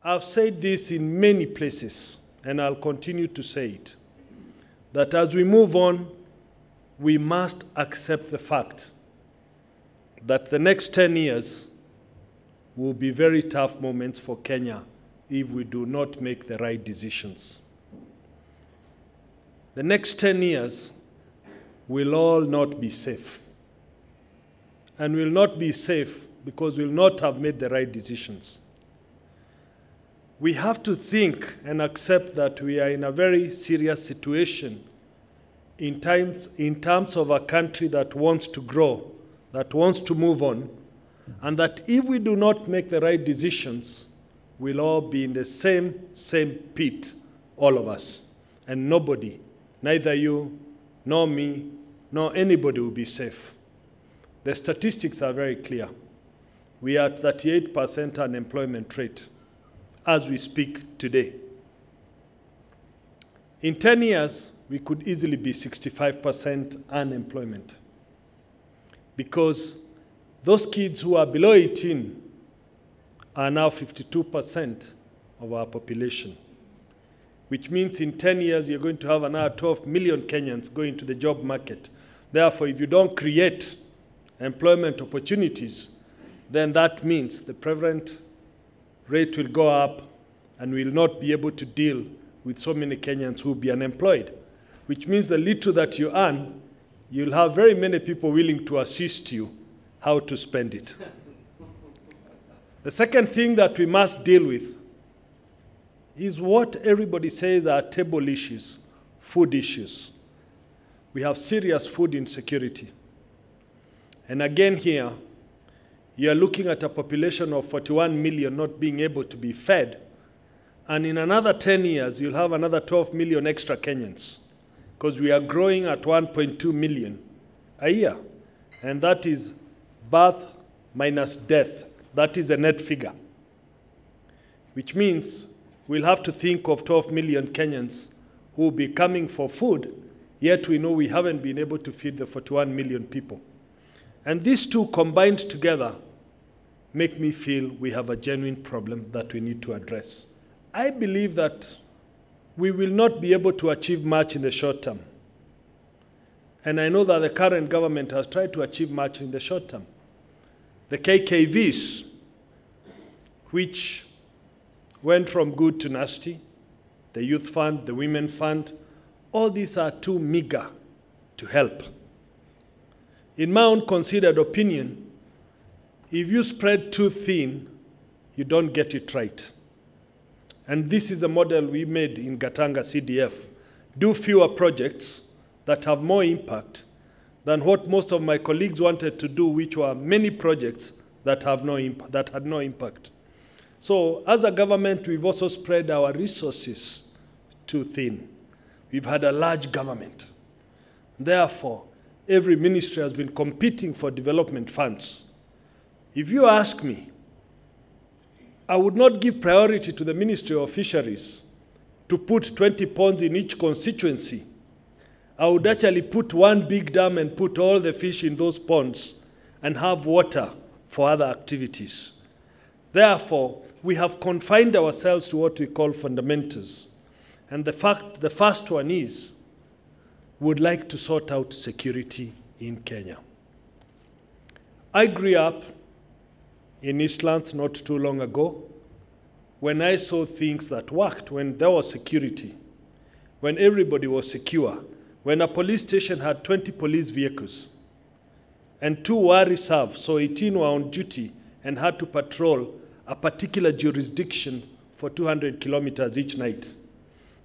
I've said this in many places, and I'll continue to say it, that as we move on, we must accept the fact that the next 10 years will be very tough moments for Kenya if we do not make the right decisions. The next 10 years will all not be safe. And will not be safe because we'll not have made the right decisions. We have to think and accept that we are in a very serious situation in terms of a country that wants to grow, that wants to move on, and that if we do not make the right decisions, we'll all be in the same pit, all of us. And nobody, neither you, nor me, nor anybody will be safe. The statistics are very clear. We are at 38% unemployment rate as we speak today. In 10 years, we could easily be 65% unemployment because those kids who are below 18 are now 52% of our population, which means in 10 years, you're going to have another 12 million Kenyans going to the job market. Therefore, if you don't create employment opportunities, then that means the prevalent rate will go up and we will not be able to deal with so many Kenyans who will be unemployed, which means the little that you earn, you'll have very many people willing to assist you how to spend it. The second thing that we must deal with is what everybody says are table issues, food issues. We have serious food insecurity. And again here, you are looking at a population of 41 million not being able to be fed. And in another 10 years, you'll have another 12 million extra Kenyans because we are growing at 1.2 million a year. And that is birth minus death. That is a net figure, which means we'll have to think of 12 million Kenyans who will be coming for food, yet we know we haven't been able to feed the 41 million people. And these two combined together make me feel we have a genuine problem that we need to address. I believe that we will not be able to achieve much in the short term. And I know that the current government has tried to achieve much in the short term. The KKVs, which went from good to nasty, the youth fund, the women fund, all these are too meager to help. In my own considered opinion, if you spread too thin, you don't get it right. And this is a model we made in Gatanga CDF. Do fewer projects that have more impact than what most of my colleagues wanted to do, which were many projects that had no impact. So as a government, we've also spread our resources too thin. We've had a large government. Therefore, every ministry has been competing for development funds. If you ask me, I would not give priority to the Ministry of Fisheries to put 20 ponds in each constituency. I would actually put one big dam and put all the fish in those ponds and have water for other activities. Therefore, we have confined ourselves to what we call fundamentals. And the first one is, we would like to sort out security in Kenya. I grew up in Eastlands not too long ago when I saw things that worked, when there was security, when everybody was secure, when a police station had 20 police vehicles and 2 were reserved, so 18 were on duty and had to patrol a particular jurisdiction for 200 kilometers each night.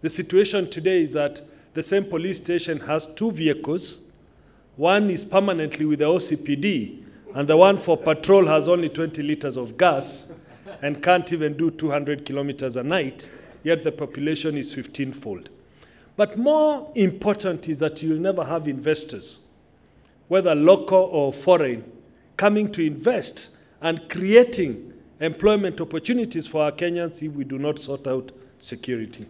The situation today is that the same police station has 2 vehicles. One is permanently with the OCPD, and the one for patrol has only 20 liters of gas and can't even do 200 kilometers a night, yet the population is 15-fold. But more important is that you'll never have investors, whether local or foreign, coming to invest and creating employment opportunities for our Kenyans if we do not sort out security.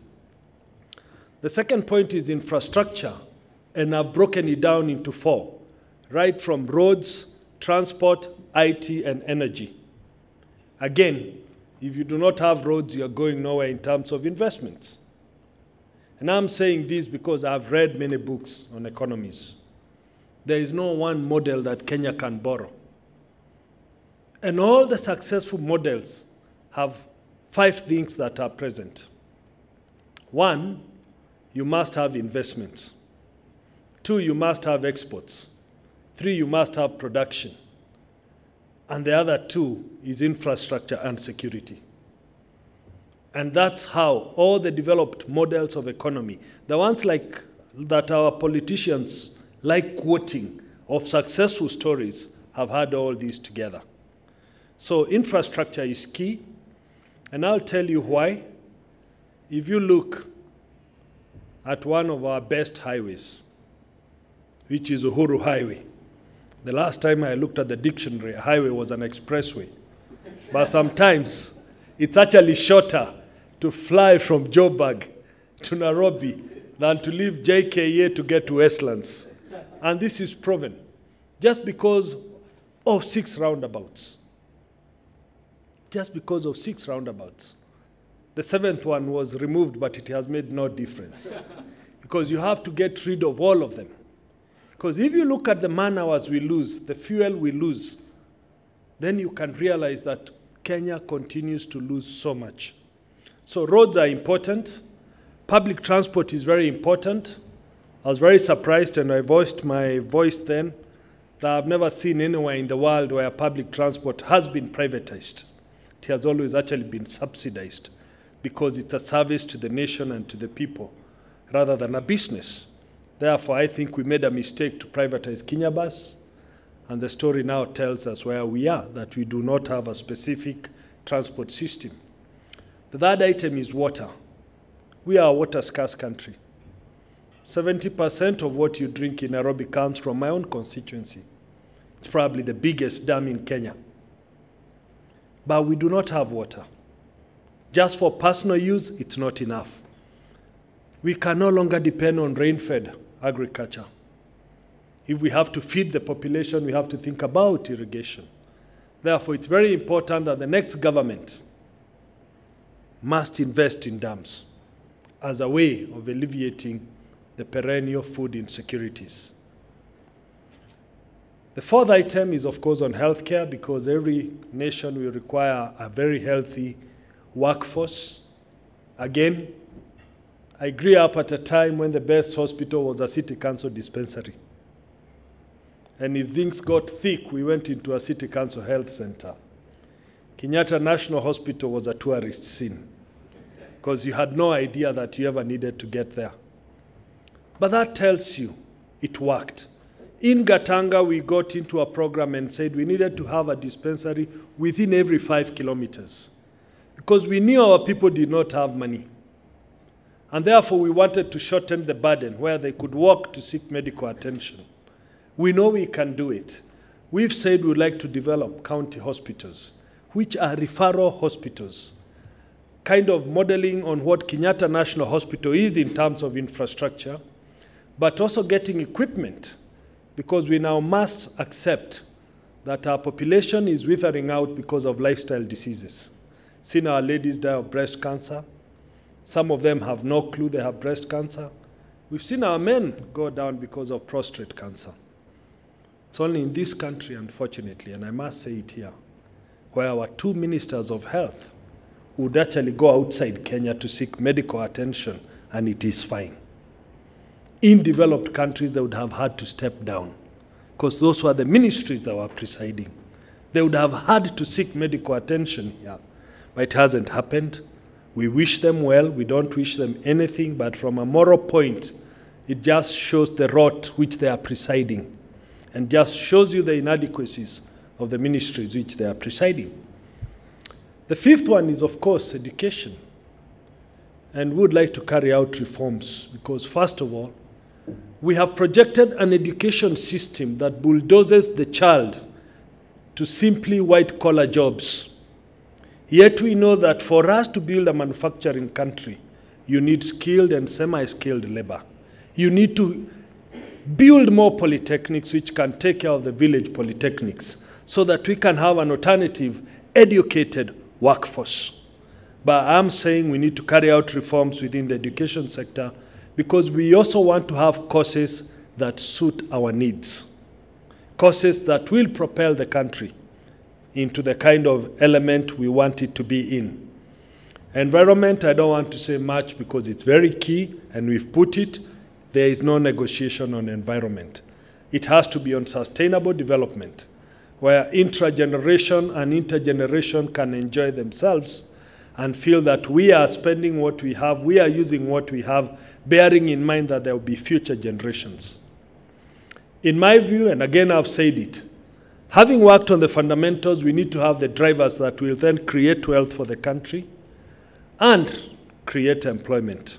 The second point is infrastructure, and I've broken it down into 4, right from roads, transport, IT, and energy. Again, If you do not have roads, you are going nowhere in terms of investments. And I'm saying this because I've read many books on economies. There is no one model that Kenya can borrow. And all the successful models have 5 things that are present. 1, you must have investments. 2, you must have exports. 3, you must have production. And the other 2 is infrastructure and security. And that's how all the developed models of economy, the ones like that our politicians like quoting of successful stories, have had all these together. So infrastructure is key, and I'll tell you why. If you look at one of our best highways, which is Uhuru Highway, the last time I looked at the dictionary, a highway was an expressway. But sometimes it's actually shorter to fly from Joburg to Nairobi than to leave JKA to get to Westlands. And this is proven just because of 6 roundabouts. Just because of 6 roundabouts. The 7th one was removed, but it has made no difference. Because you have to get rid of all of them. Because if you look at the man-hours we lose, the fuel we lose, then you can realize that Kenya continues to lose so much. So roads are important. Public transport is very important. I was very surprised, and I voiced my voice then, that I've never seen anywhere in the world where public transport has been privatized. It has always actually been subsidized because it's a service to the nation and to the people rather than a business. Therefore, I think we made a mistake to privatize Kenya Bus, and the story now tells us where we are, that we do not have a specific transport system. The third item is water. We are a water-scarce country. 70% of what you drink in Nairobi comes from my own constituency. It's probably the biggest dam in Kenya. But we do not have water. Just for personal use, it's not enough. We can no longer depend on rain-fed agriculture. If we have to feed the population, we have to think about irrigation. Therefore, it's very important that the next government must invest in dams as a way of alleviating the perennial food insecurities. The 4th item is, of course, on healthcare, because every nation will require a very healthy workforce. Again, I grew up at a time when the best hospital was a city council dispensary. And if things got thick, we went into a city council health center. Kenyatta National Hospital was a tourist scene because you had no idea that you ever needed to get there. But that tells you it worked. In Gatanga, we got into a program and said we needed to have a dispensary within every 5 kilometers because we knew our people did not have money. And therefore, we wanted to shorten the burden where they could walk to seek medical attention. We know we can do it. We've said we'd like to develop county hospitals, which are referral hospitals, kind of modeling on what Kenyatta National Hospital is in terms of infrastructure, but also getting equipment, because we now must accept that our population is withering out because of lifestyle diseases. Seen our ladies die of breast cancer. Some of them have no clue they have breast cancer. We've seen our men go down because of prostate cancer. It's only in this country, unfortunately, and I must say it here, where our 2 ministers of health would actually go outside Kenya to seek medical attention, and it is fine. In developed countries, they would have had to step down because those were the ministries that were presiding. They would have had to seek medical attention here, but it hasn't happened. We wish them well. We don't wish them anything, but from a moral point, it just shows the rot which they are presiding and just shows you the inadequacies of the ministries which they are presiding. The 5th one is, of course, education. And we would like to carry out reforms because, first of all, we have projected an education system that bulldozes the child to simply white-collar jobs. Yet we know that for us to build a manufacturing country, you need skilled and semi-skilled labor. You need to build more polytechnics which can take care of the village polytechnics so that we can have an alternative, educated workforce. But I'm saying we need to carry out reforms within the education sector because we also want to have courses that suit our needs, courses that will propel the country into the kind of element we want it to be in. Environment, I don't want to say much because it's very key, and we've put it. There is no negotiation on environment. It has to be on sustainable development, where intra-generation and intergeneration can enjoy themselves and feel that we are spending what we have, we are using what we have, bearing in mind that there will be future generations. In my view, and again I've said it, having worked on the fundamentals, we need to have the drivers that will then create wealth for the country and create employment.